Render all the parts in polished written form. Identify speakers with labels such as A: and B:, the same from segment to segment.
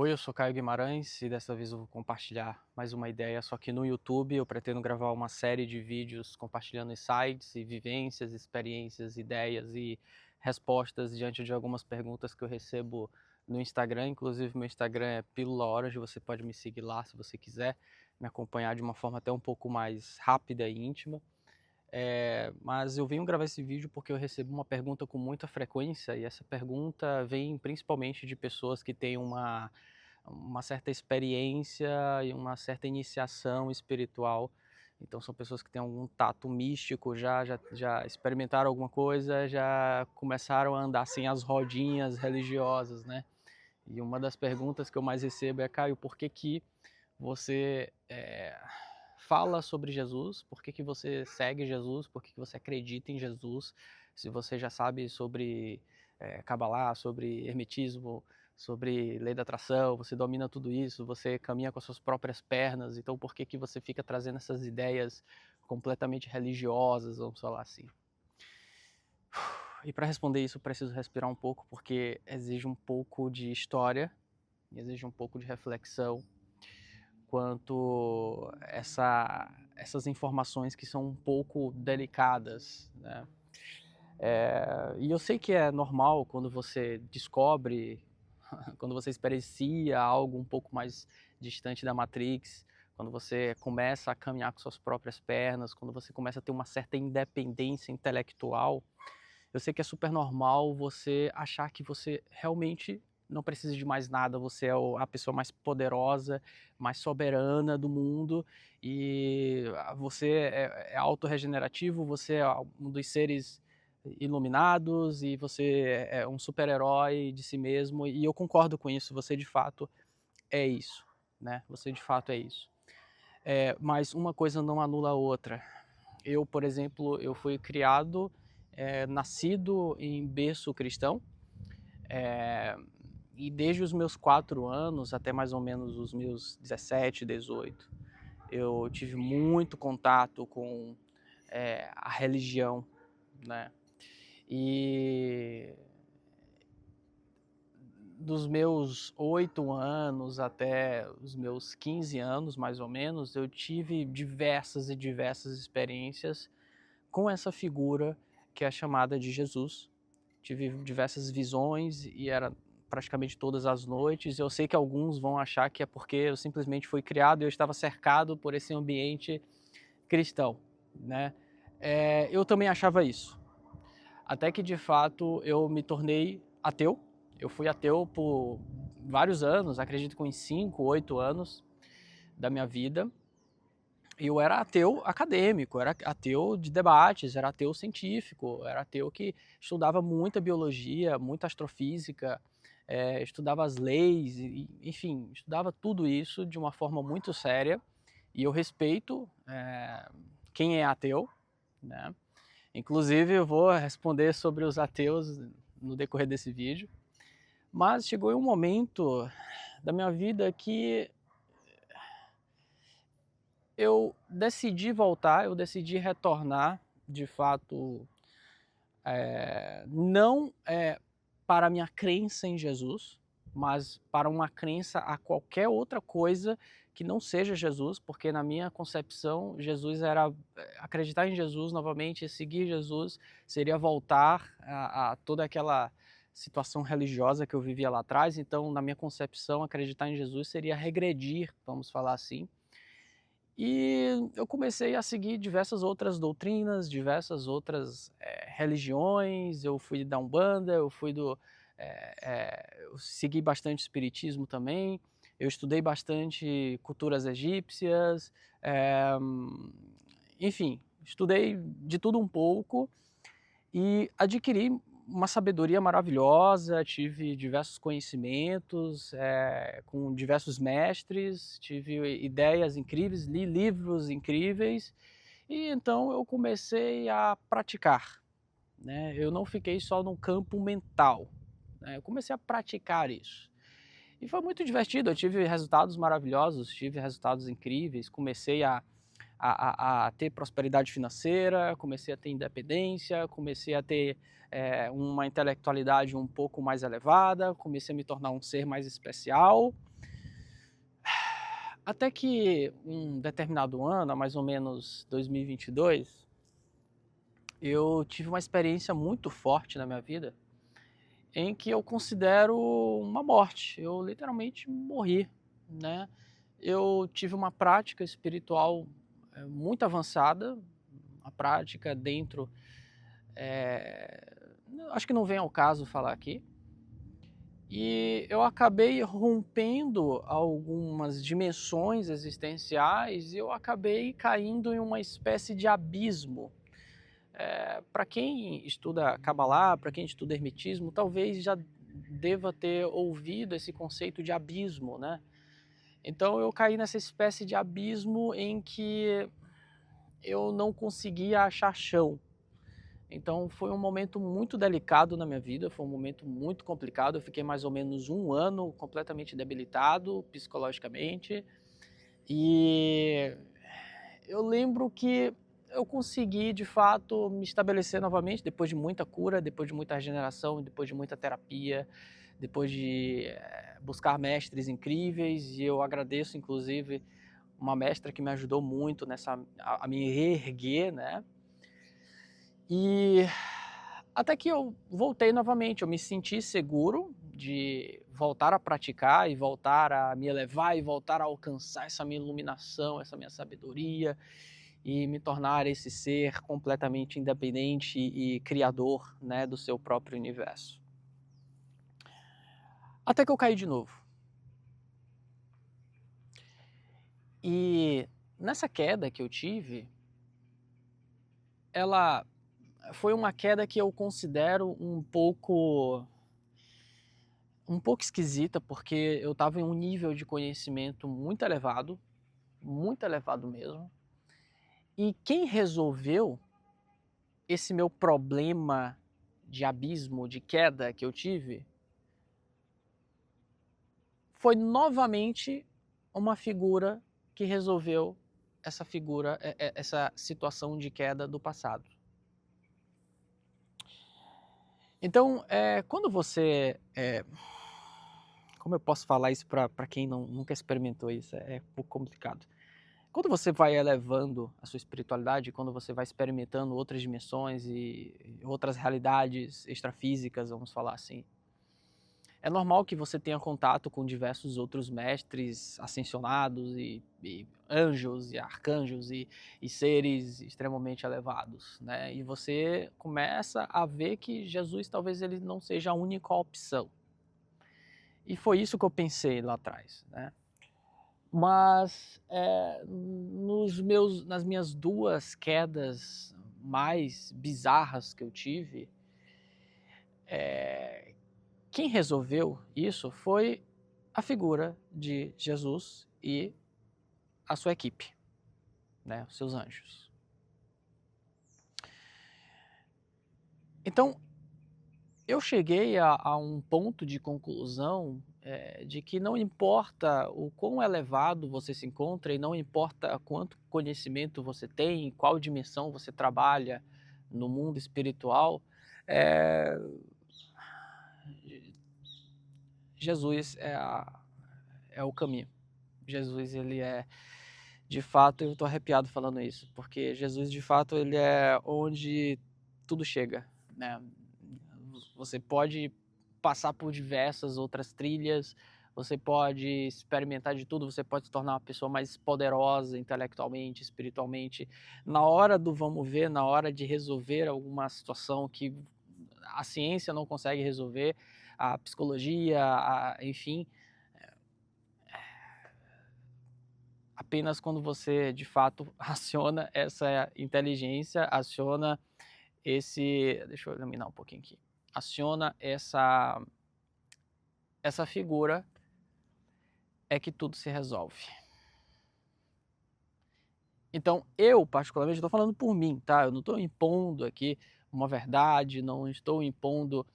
A: Oi, eu sou Caio Guimarães e dessa vez eu vou compartilhar mais uma ideia, só que no YouTube eu pretendo gravar uma série de vídeos compartilhando insights e vivências, experiências, ideias e respostas diante de algumas perguntas que eu recebo no Instagram. Inclusive meu Instagram é Pílula Orange, você pode me seguir lá se você quiser, me acompanhar de uma forma até um pouco mais rápida e íntima. Mas eu venho gravar esse vídeo porque eu recebo uma pergunta com muita frequência e essa pergunta vem principalmente de pessoas que têm uma certa experiência e uma certa iniciação espiritual. Então são pessoas que têm algum tato místico, já experimentaram alguma coisa, já começaram a andar sem as rodinhas religiosas, né? E uma das perguntas que eu mais recebo é: Caio, por que que você fala sobre Jesus? Por que que você segue Jesus? Por que que você acredita em Jesus? Se você já sabe sobre Kabbalah, sobre hermetismo, sobre lei da atração, você domina tudo isso, você caminha com as suas próprias pernas, então por que que você fica trazendo essas ideias completamente religiosas, vamos falar assim? E para responder isso, eu preciso respirar um pouco, porque exige um pouco de história, exige um pouco de reflexão, quanto essas informações que são um pouco delicadas, né? E eu sei que é normal quando você descobre, quando você experiencia algo um pouco mais distante da Matrix, quando você começa a caminhar com suas próprias pernas, quando você começa a ter uma certa independência intelectual, eu sei que é super normal você achar que você realmente não precisa de mais nada, você é a pessoa mais poderosa, mais soberana do mundo e você é autorregenerativo, você é um dos seres iluminados e você é um super-herói de si mesmo, e eu concordo com isso, você de fato é isso, né? Você de fato é isso. Mas uma coisa não anula a outra. Eu, por exemplo, eu fui criado, nascido em berço cristão, é, e desde os meus 4 anos até mais ou menos os meus 17, 18, eu tive muito contato com a religião, né? E dos meus 8 anos até os meus 15 anos, mais ou menos, eu tive diversas e diversas experiências com essa figura que é chamada de Jesus. Tive diversas visões e era praticamente todas as noites. Eu sei que alguns vão achar que é porque eu simplesmente fui criado e eu estava cercado por esse ambiente cristão, né? Eu também achava isso. Até que de fato eu me tornei ateu. Eu fui ateu por vários anos, acredito que uns 5, 8 anos da minha vida. Eu era ateu acadêmico, era ateu de debates, era ateu científico, era ateu que estudava muita biologia, muita astrofísica, estudava as leis, enfim, estudava tudo isso de uma forma muito séria. E eu respeito quem é ateu, né? Inclusive eu vou responder sobre os ateus no decorrer desse vídeo. Mas chegou um momento da minha vida que eu decidi voltar, eu decidi retornar, de fato, não para a minha crença em Jesus, mas para uma crença a qualquer outra coisa que não seja Jesus, porque na minha concepção, Jesus era acreditar em Jesus novamente, seguir Jesus, seria voltar a toda aquela situação religiosa que eu vivia lá atrás. Então, na minha concepção, acreditar em Jesus seria regredir, vamos falar assim. E eu comecei a seguir diversas outras doutrinas, diversas outras religiões. Eu fui da Umbanda, eu segui bastante espiritismo também. Eu estudei bastante culturas egípcias, eh, enfim, estudei de tudo um pouco e adquiri uma sabedoria maravilhosa, tive diversos conhecimentos, com diversos mestres, tive ideias incríveis, li livros incríveis, e então eu comecei a praticar, né? Eu não fiquei só no campo mental, né? Eu comecei a praticar isso. E foi muito divertido, eu tive resultados maravilhosos, tive resultados incríveis, comecei a ter prosperidade financeira, comecei a ter independência, comecei a ter uma intelectualidade um pouco mais elevada, comecei a me tornar um ser mais especial. Até que um determinado ano, mais ou menos 2022, eu tive uma experiência muito forte na minha vida, em que eu considero uma morte. Eu literalmente morri, né? Eu tive uma prática espiritual muito avançada, uma prática dentro, acho que não vem ao caso falar aqui, e eu acabei rompendo algumas dimensões existenciais e eu acabei caindo em uma espécie de abismo. Para quem estuda Kabbalah, para quem estuda Hermetismo, talvez já deva ter ouvido esse conceito de abismo, né? Então eu caí nessa espécie de abismo em que eu não conseguia achar chão. Então foi um momento muito delicado na minha vida, foi um momento muito complicado. Eu fiquei mais ou menos um ano completamente debilitado psicologicamente. E eu lembro que eu consegui, de fato, me estabelecer novamente depois de muita cura, depois de muita regeneração, depois de muita terapia, depois de buscar mestres incríveis. E eu agradeço, inclusive, uma mestra que me ajudou muito a me reerguer, né? E até que eu voltei novamente, eu me senti seguro de voltar a praticar e voltar a me elevar e voltar a alcançar essa minha iluminação, essa minha sabedoria e me tornar esse ser completamente independente e criador, né, do seu próprio universo. Até que eu caí de novo. E nessa queda que eu tive, ela foi uma queda que eu considero um pouco esquisita, porque eu estava em um nível de conhecimento muito elevado mesmo. E quem resolveu esse meu problema de abismo, de queda que eu tive, foi novamente uma figura que resolveu essa situação de queda do passado. Então, quando você... como eu posso falar isso para quem nunca experimentou isso? É um pouco complicado. Quando você vai elevando a sua espiritualidade, quando você vai experimentando outras dimensões e outras realidades extrafísicas, vamos falar assim, é normal que você tenha contato com diversos outros mestres ascensionados e anjos e arcanjos e seres extremamente elevados, né? E você começa a ver que Jesus talvez ele não seja a única opção. E foi isso que eu pensei lá atrás, né? Mas nas minhas duas quedas mais bizarras que eu tive, quem resolveu isso foi a figura de Jesus e a sua equipe, né, os seus anjos. Então, eu cheguei a um ponto de conclusão de que não importa o quão elevado você se encontra e não importa quanto conhecimento você tem, qual dimensão você trabalha no mundo espiritual, Jesus é o caminho. Jesus, ele é, de fato, eu estou arrepiado falando isso, porque Jesus, de fato, ele é onde tudo chega, né? Você pode passar por diversas outras trilhas, você pode experimentar de tudo, você pode se tornar uma pessoa mais poderosa intelectualmente, espiritualmente. Na hora do vamos ver, na hora de resolver alguma situação que a ciência não consegue resolver, a psicologia, enfim, apenas quando você de fato aciona essa inteligência, aciona deixa eu iluminar um pouquinho aqui, aciona essa figura, é que tudo se resolve. Então, eu particularmente estou falando por mim, tá? Eu não estou impondo aqui uma verdade, não estou impondo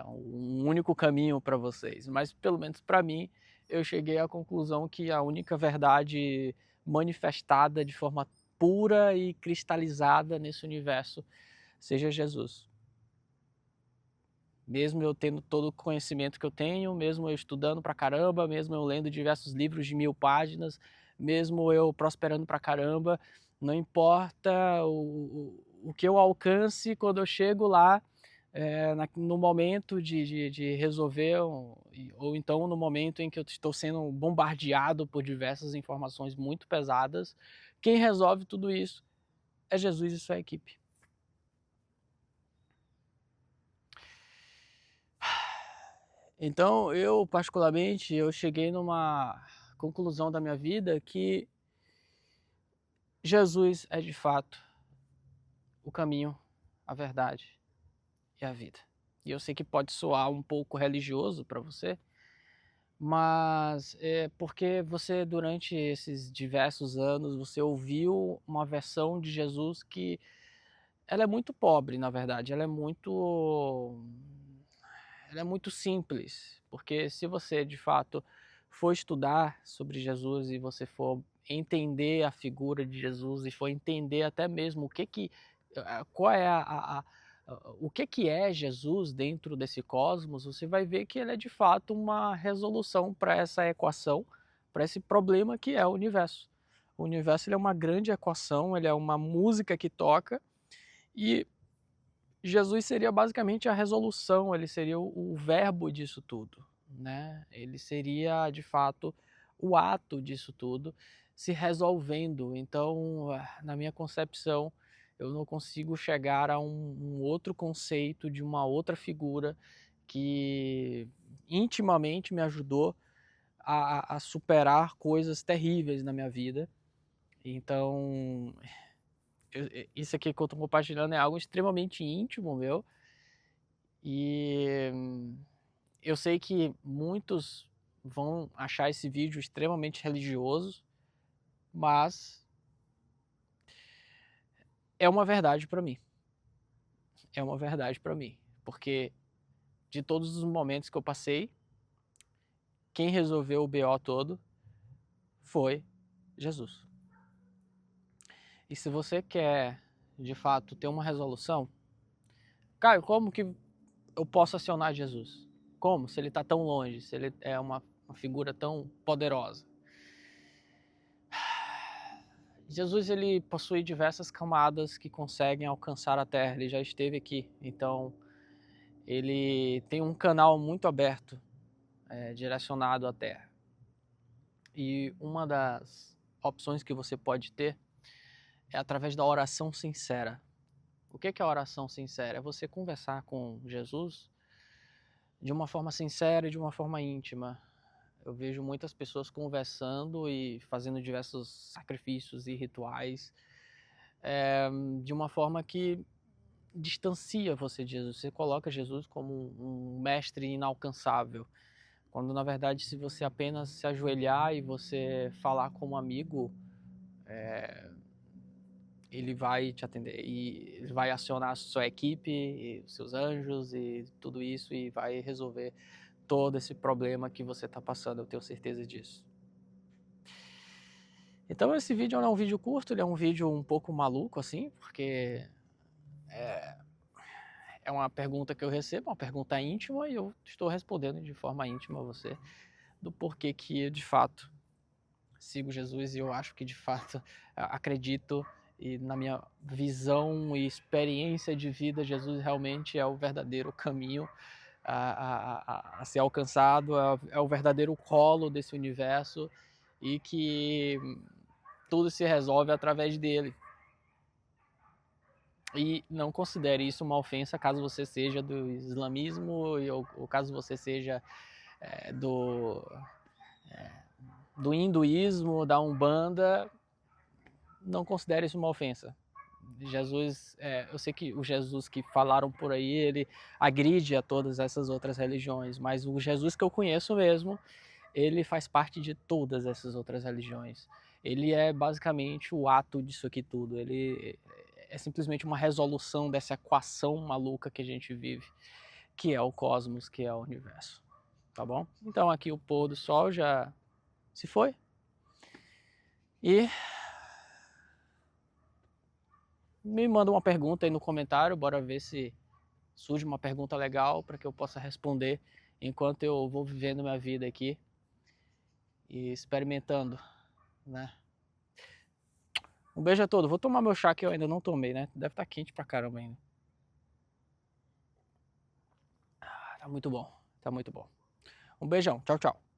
A: um único caminho para vocês, mas pelo menos para mim, eu cheguei à conclusão que a única verdade manifestada de forma pura e cristalizada nesse universo seja Jesus. Mesmo eu tendo todo o conhecimento que eu tenho, mesmo eu estudando pra caramba, mesmo eu lendo diversos livros de 1000 páginas, mesmo eu prosperando pra caramba, não importa o que eu alcance quando eu chego lá, no momento de resolver, ou então no momento em que eu estou sendo bombardeado por diversas informações muito pesadas, quem resolve tudo isso é Jesus e sua equipe. Então, eu particularmente, eu cheguei numa conclusão da minha vida que Jesus é de fato o caminho, a verdade e a vida. E eu sei que pode soar um pouco religioso para você, mas é porque você, durante esses diversos anos, você ouviu uma versão de Jesus que ela é muito pobre, na verdade, ela é muito simples, porque se você de fato for estudar sobre Jesus e você for entender a figura de Jesus e for entender até mesmo qual é o que é Jesus dentro desse cosmos, você vai ver que ele é de fato uma resolução para essa equação, para esse problema que é o universo. O universo ele é uma grande equação, ele é uma música que toca e Jesus seria basicamente a resolução, ele seria o verbo disso tudo, né? Ele seria, de fato, o ato disso tudo se resolvendo. Então, na minha concepção, eu não consigo chegar a um outro conceito de uma outra figura que intimamente me ajudou a superar coisas terríveis na minha vida. Então, isso aqui que eu estou compartilhando é algo extremamente íntimo meu, e eu sei que muitos vão achar esse vídeo extremamente religioso, mas é uma verdade para mim. É uma verdade para mim, porque de todos os momentos que eu passei, quem resolveu o BO todo foi Jesus. E se você quer, de fato, ter uma resolução, Caio, como que eu posso acionar Jesus? Como? Se ele está tão longe, se ele é uma figura tão poderosa. Jesus ele possui diversas camadas que conseguem alcançar a Terra, ele já esteve aqui, então ele tem um canal muito aberto direcionado à Terra. E uma das opções que você pode ter é através da oração sincera. O que é a oração sincera? É você conversar com Jesus de uma forma sincera e de uma forma íntima. Eu vejo muitas pessoas conversando e fazendo diversos sacrifícios e rituais de uma forma que distancia você de Jesus. Você coloca Jesus como um mestre inalcançável, quando na verdade se você apenas se ajoelhar e você falar como amigo, ele vai te atender e ele vai acionar a sua equipe, e os seus anjos e tudo isso e vai resolver todo esse problema que você está passando, eu tenho certeza disso. Então esse vídeo não é um vídeo curto, ele é um vídeo um pouco maluco assim, porque é uma pergunta que eu recebo, uma pergunta íntima, e eu estou respondendo de forma íntima a você do porquê que eu de fato sigo Jesus e eu acho que de fato acredito, e na minha visão e experiência de vida, Jesus realmente é o verdadeiro caminho a ser alcançado, é o verdadeiro colo desse universo e que tudo se resolve através dele. E não considere isso uma ofensa caso você seja do islamismo ou caso você seja do hinduísmo, da Umbanda. Não considere isso uma ofensa. Jesus, eu sei que o Jesus que falaram por aí, ele agride a todas essas outras religiões, mas o Jesus que eu conheço mesmo, ele faz parte de todas essas outras religiões. Ele é basicamente o ato disso aqui tudo. Ele é simplesmente uma resolução dessa equação maluca que a gente vive, que é o cosmos, que é o universo. Tá bom? Então aqui o pôr do sol já se foi. E me manda uma pergunta aí no comentário, bora ver se surge uma pergunta legal para que eu possa responder enquanto eu vou vivendo minha vida aqui e experimentando, né? Um beijo a todos. Vou tomar meu chá que eu ainda não tomei, né? Deve estar quente pra caramba ainda. Tá muito bom, tá muito bom. Um beijão, tchau, tchau.